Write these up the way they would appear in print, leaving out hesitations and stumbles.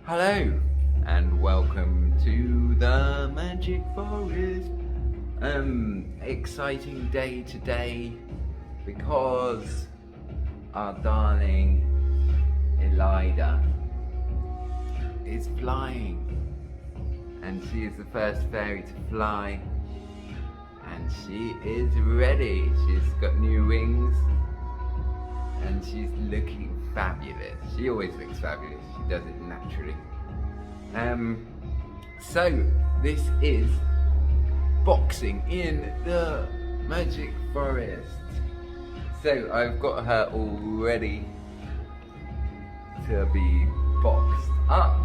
Hello and welcome to the Magic Forest. Exciting day today because our darling Elida is flying, and she is the first fairy to fly, and she is ready. She's got new wings and she's looking fabulous. She always looks fabulous. She does it naturally. So this is boxing in the Magic Forest. So I've got her all ready to be boxed up.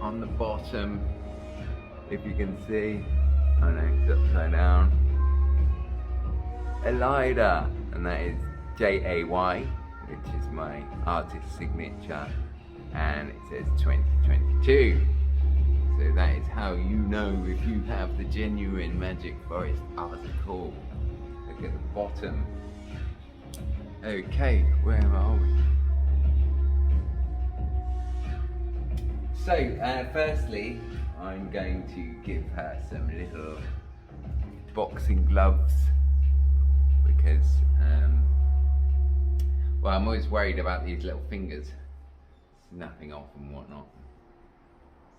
On the bottom, if you can see, oh no, it's upside down. Elida, and that is Jay, which is my artist signature, and it says 2022. So that is how you know if you have the genuine Magic Forest article. Look at the bottom. Okay, where are we? So, firstly, I'm going to give her some little boxing gloves because, well, I'm always worried about these little fingers snapping off and whatnot.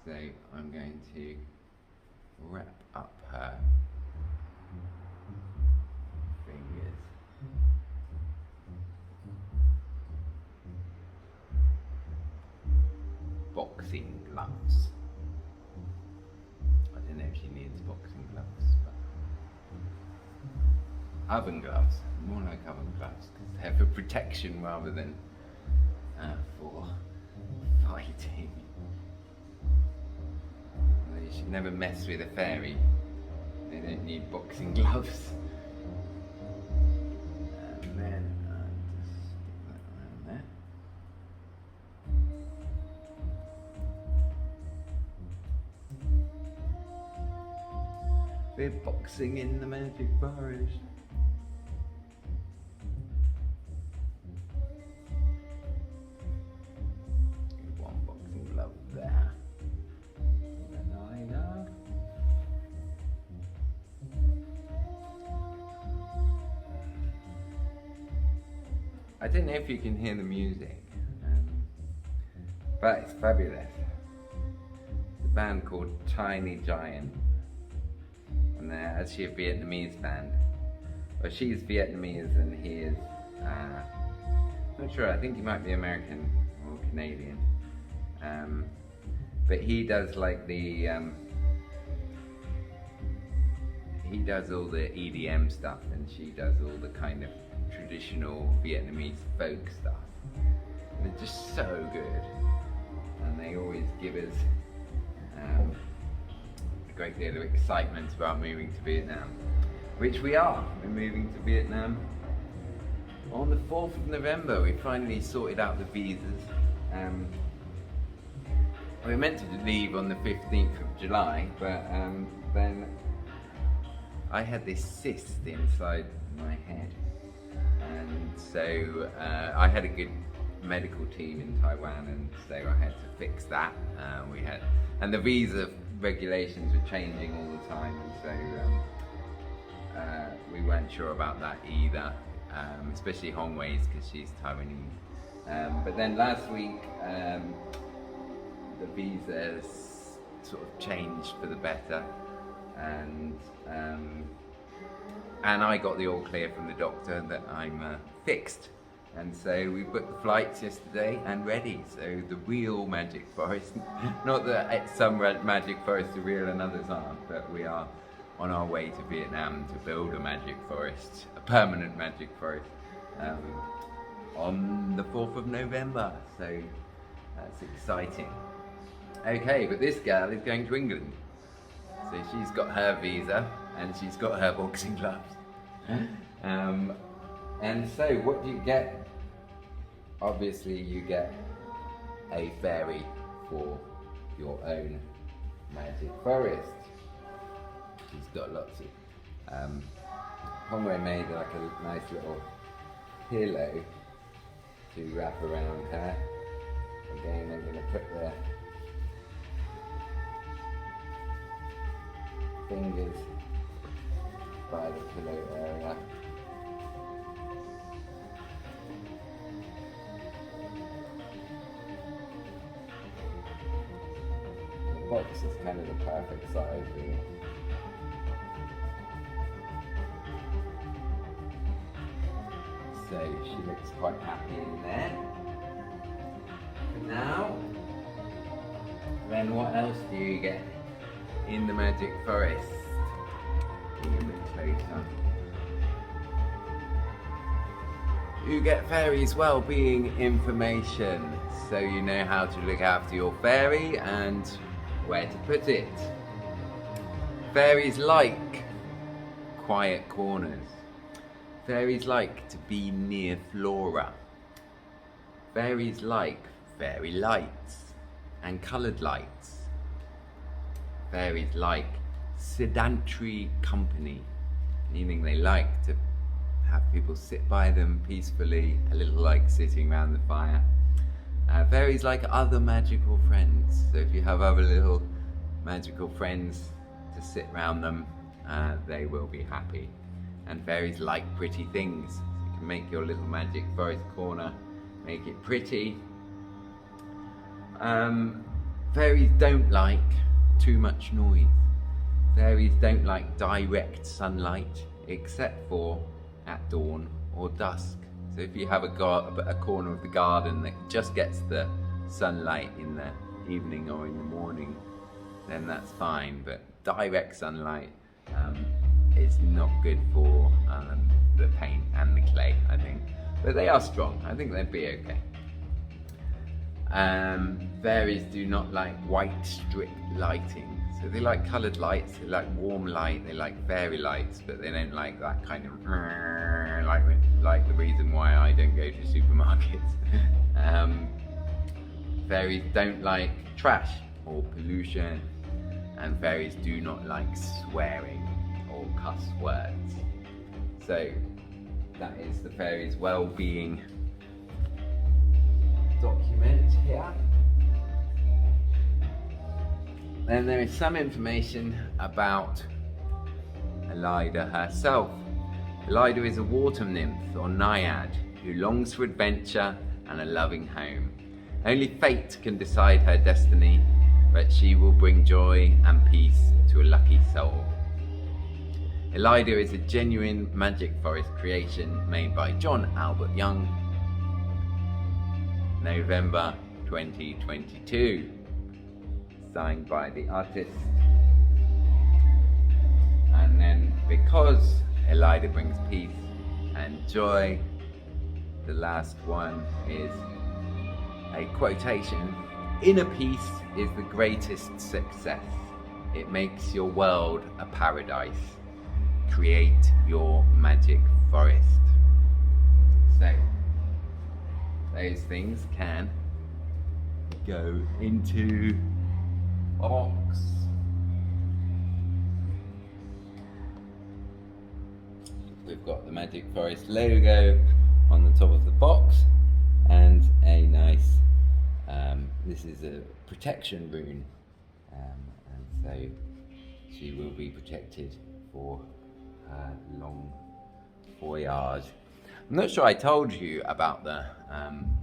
So I'm going to wrap up her fingers. Boxing gloves. I don't know if she needs boxing gloves, but oven gloves, more like oven gloves, because they're for protection rather than for fighting. You should never mess with a fairy. They don't need boxing gloves. And then just stick that around there. We're boxing in the Magic Forest. One boxing glove there. Elida. I don't know if you can hear the music, but it's fabulous. It's a band called Tiny Giant. And they're actually a Vietnamese band. Well, she's Vietnamese and he is, not sure, I think he might be American or Canadian. But he does like the, he does all the EDM stuff and she does all the kind of traditional Vietnamese folk stuff. And they're just so good. And they always give us a great deal of excitement about moving to Vietnam, which we are. We're moving to Vietnam on the 4th of November. We finally sorted out the visas. We were meant to leave on the 15th of July, but then I had this cyst inside my head, and so I had a good medical team in Taiwan, and so I had to fix that. And the visa regulations were changing all the time, and so we weren't sure about that either, especially Hong Wei's because she's Taiwanese. But then last week the visas sort of changed for the better, and I got the all clear from the doctor that I'm fixed. And so we booked the flights yesterday and ready. So the real Magic Forest, not that some Magic Forests are real and others aren't, but we are on our way to Vietnam to build a Magic Forest, a permanent Magic Forest, on the 4th of November. So that's exciting. Okay, but this girl is going to England. So she's got her visa and she's got her boxing gloves. And so what do you get? Obviously you get a fairy for your own Magic Forest. She's got lots of Hong Wei made like a nice little pillow to wrap around her. Again, I'm going to put the fingers by the pillow area. The box is kind of the perfect size, really. So she looks quite happy in there. And now, then what else do you get in the Magic Forest? Bring a bit closer. You get fairies' well-being information, so you know how to look after your fairy and where to put it. Fairies like quiet corners. Fairies like to be near flora. Fairies like fairy lights and coloured lights. Fairies like sedentary company, meaning they like to have people sit by them peacefully, a little like sitting around the fire. Fairies like other magical friends, so if you have other little magical friends to sit around them, they will be happy. And fairies like pretty things, so you can make your little Magic Forest corner, make it pretty. Fairies don't like too much noise. Fairies don't like direct sunlight, except for at dawn or dusk. So if you have a corner of the garden that just gets the sunlight in the evening or in the morning, then that's fine. But direct sunlight is not good for the paint and the clay, I think. But they are strong. I think they'd be okay. Fairies do not like white strict lighting. So they like coloured lights, they like warm light, they like fairy lights, but they don't like that kind of like the reason why I don't go to supermarkets. Fairies don't like trash or pollution, and fairies do not like swearing or cuss words. So that is the fairies' well-being document here. Then there is some information about Elida herself. Elida is a water nymph or naiad who longs for adventure and a loving home. Only fate can decide her destiny, but she will bring joy and peace to a lucky soul. Elida is a genuine Magic Forest creation made by John Albert Young, November 2022. Signed by the artist. And then, because Elida brings peace and joy, the last one is a quotation: "Inner peace is the greatest success. It makes your world a paradise. Create your Magic Forest." So, those things can go into box. We've got the Magic Forest logo on the top of the box and a nice, this is a protection rune, and so she will be protected for her long voyage. I'm not sure I told you about the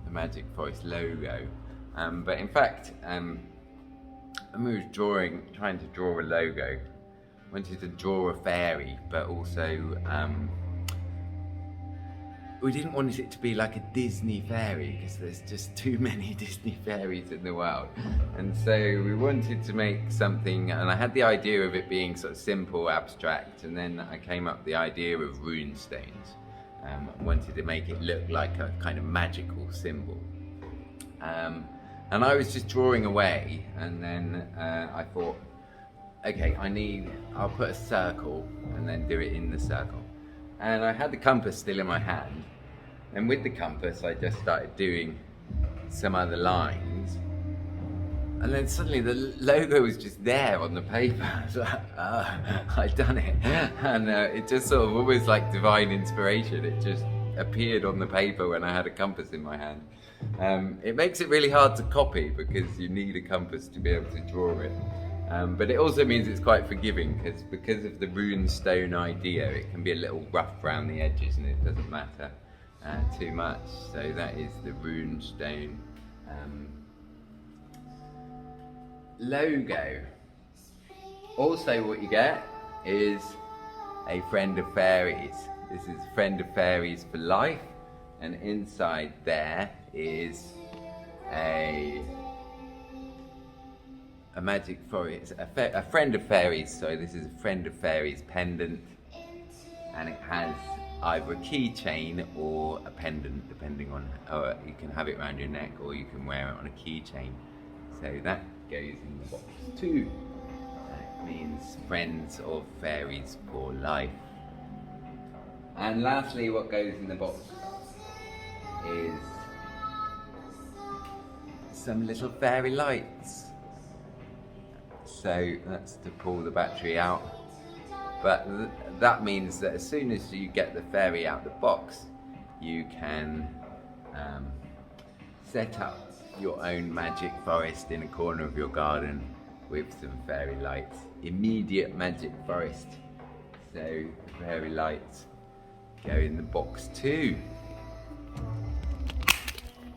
Magic Forest logo, but in fact, when we were trying to draw a logo, I wanted to draw a fairy, but also we didn't want it to be like a Disney fairy, because there's just too many Disney fairies in the world. And so we wanted to make something, and I had the idea of it being sort of simple, abstract, and then I came up with the idea of rune stones. I wanted to make it look like a kind of magical symbol. And I was just drawing away, and then I thought, okay, I'll put a circle and then do it in the circle. And I had the compass still in my hand, and with the compass I just started doing some other lines, and then suddenly the logo was just there on the paper. So I'd done it, and it just sort of almost like divine inspiration. It just appeared on the paper when I had a compass in my hand. It makes it really hard to copy because you need a compass to be able to draw it. But it also means it's quite forgiving because of the rune stone idea, it can be a little rough around the edges and it doesn't matter too much. So that is the rune stone logo. Also what you get is a friend of fairies. This is friend of fairies for life, and inside there is a magic forest, a friend of fairies. So this is a friend of fairies pendant, and it has either a keychain or a pendant, depending on, or you can have it around your neck or you can wear it on a keychain. So that goes in the box too. That means friends of fairies for life. And lastly, what goes in the box is some little fairy lights. So that's to pull the battery out. But that means that as soon as you get the fairy out the box, you can set up your own magic forest in a corner of your garden with some fairy lights. Immediate magic forest. So fairy lights go in the box too.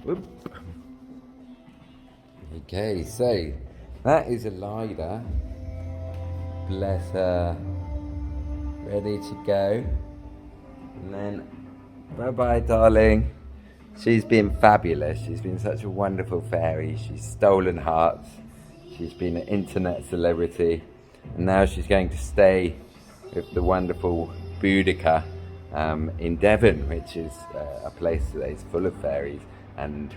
Whoop. Okay, so that is Elida. Bless her. Ready to go. And then, bye-bye, darling. She's been fabulous. She's been such a wonderful fairy. She's stolen hearts. She's been an internet celebrity. And now she's going to stay with the wonderful Boudica in Devon, which is a place that is full of fairies. And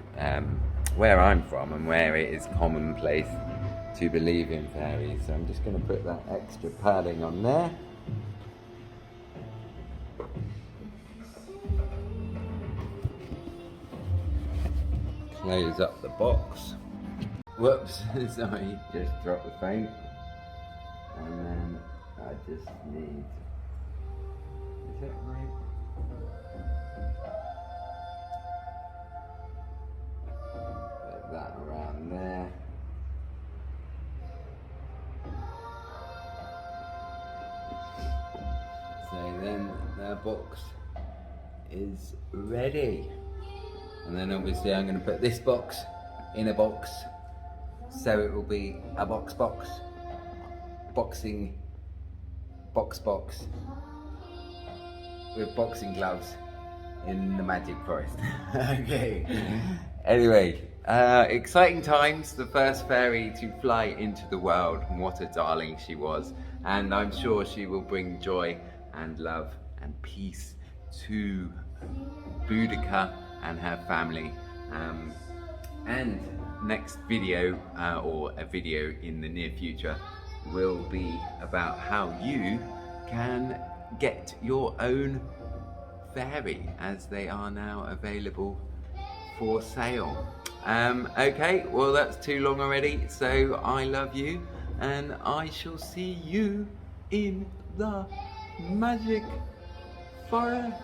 where I'm from and where it is commonplace to believe in fairies. So I'm just going to put that extra padding on there. Close up the box. Whoops, sorry, just dropped the phone. And then I just need, is that right? Put that around there. So then the box is ready. And then obviously I'm going to put this box in a box, so it will be a box, boxing box with boxing gloves in the magic forest. Okay. Anyway, exciting times. The first fairy to fly into the world, and what a darling she was. And I'm sure she will bring joy and love and peace to Boudica and her family. And next video, or a video in the near future, will be about how you can get your own fairy, as they are now available for sale. Okay, well that's too long already, so I love you and I shall see you in the magic forest.